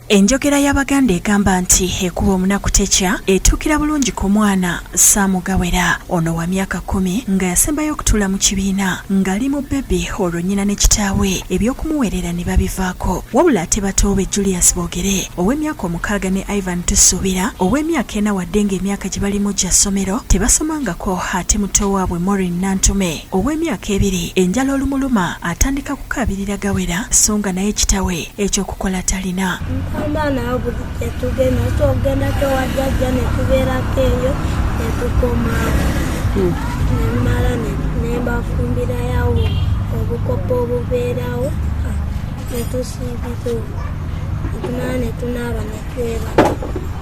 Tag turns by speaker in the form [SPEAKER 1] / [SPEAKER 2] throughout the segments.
[SPEAKER 1] Enjogera y'Abaganda egamba nti ekuba omunaku tekya etuukira bulungi ku mwana Saamugawera ono wa myaka 10 nga yasembayo okutuula mu kibiina ng'ali mu bbebi olwo nnyina ne kitaawe eby'okumuweerera ne babivaako wabula ate bato be Julius Boogere ow'emyaka 6 ne Ivan Tusuubira ow'emyaka 4 wadde ng'emyaka gye balimu gya ssomero tebasomangako ate muto waabwe Maureen Nantume ow'emyaka 2 enjala olumuluma atandika kukaabirira Gawera so nga naye kitaawe ekyokukola talina.
[SPEAKER 2] Abaana buli tetugenda togenda towajjajja ne tubeerako eyo ne tukomawo nemmala ne mbafumbirayawo obukopo obubeerawo ne tusiibira netunaa ne tunaaba ne twebala.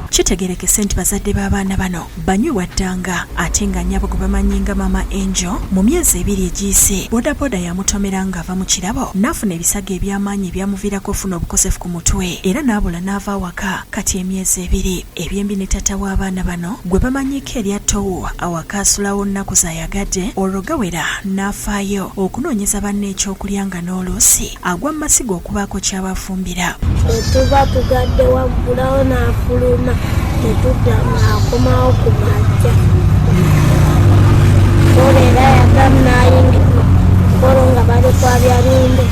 [SPEAKER 1] Kitegerekese nti bazadde b'abaana bano banywi ddanga ate nga nnyabo gwe bamanyi nga Mama Angel mu myezi 2 egiyise bodaboda yamutomera ng'ava mu kirabo n'afuna ebisago eby'amaanyi ebyamuviirako ofuna obukosefu ku mutwe era n'abula n'ava awaka kati emyezi 2 ebyembi ne tata w'abaana bano gwe bamanyiiko erya Towu awaka asulawo nnaku zaayagadde olwo Gawera n'afaayo okunoonyeza banne ekyokulya nga n'oluusi agwa mu masigo okubaako ky'abafumbira.
[SPEAKER 2] Tuba tugadde waggulawo n'afuluma tetudda n'akomawo ku majja olera yaddamu n'ayingira kolo nga bali kwabya binde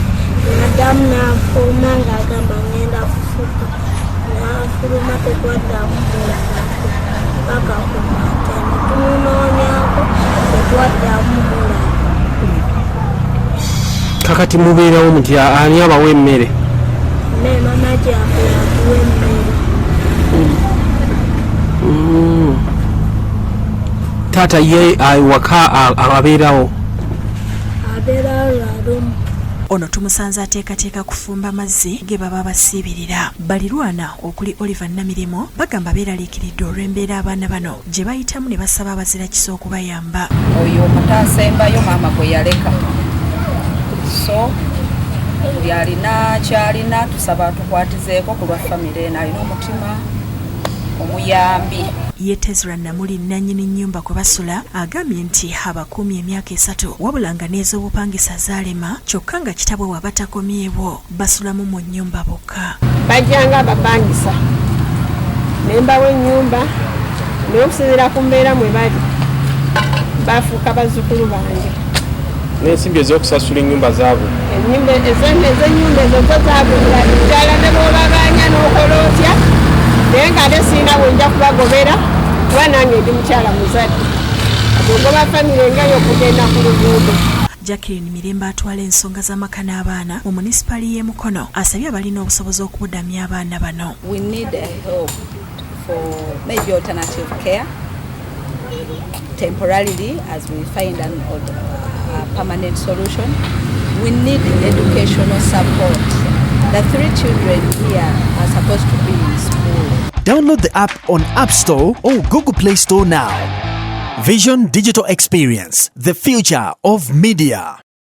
[SPEAKER 2] n'addamu n'afuluma ng'agamba ngenda kufuka n'afuluma tetwaddamu mulako paka ku majja ne tumunoonyako tetwaddamu mulako.
[SPEAKER 3] Kakati mubeerawo muti ani abawa emmere?
[SPEAKER 2] Ne mama gyaffe atuwa emmere.
[SPEAKER 3] Taata ye awaka abeerawo?
[SPEAKER 2] Abeerawo lwalumu.
[SPEAKER 1] Ono tumusanze ateekateeka kufumba mazzi ge baba basiibirira. Balirwana okuli Oliver Namirimo bagamba beeraliikiridde olw'embeera abaana bano gye bayitamu ne basaba abazira kisa okubayamba.
[SPEAKER 4] Oyo omutaasembayo maama gwe yaleka. So buli alina kyalina tusaba tukwatizeeko ku lwa famire eno alina omutima omuyambi.
[SPEAKER 1] Ye Tezra Namuli nannyini nnyumba kwe basula agambye nti abakuumye emyaka 3 wabula nga n'ez'obupangisa zaalema kyokka nga kitabwe wabatakomyewo basulamu mu nnyumba bokka.
[SPEAKER 5] Bajjanga abapangisa ne mbawo ennyumba n'okusinziira ku mbeera mwe bali bafuuka bazzukulu bange.
[SPEAKER 3] N'ensimbi ez'okusasula ennyumba zaabwe?
[SPEAKER 5] Ennyumba ezo zaabulira ddala ne bw'obaganya n'okola otya naye ng'ate sirina bwenja kubagobera kuba nange ndi mukyala muzadde agogoba famire ngayo okugenda ku luguudo.
[SPEAKER 1] Jacqueline Mirembe atwala ensonga z'amaka n'abaana mu munisipali y'e Mukono asabye abalina obusobozi okubudamya abaana bano.
[SPEAKER 4] We need a help for maybe alternative care temporarily as we find a permanent solution. We need educational support. The 3 children here are supposed to be in school.
[SPEAKER 6] Download the app on App Store or Google Play Store now. Vision Digital Experience, the future of media.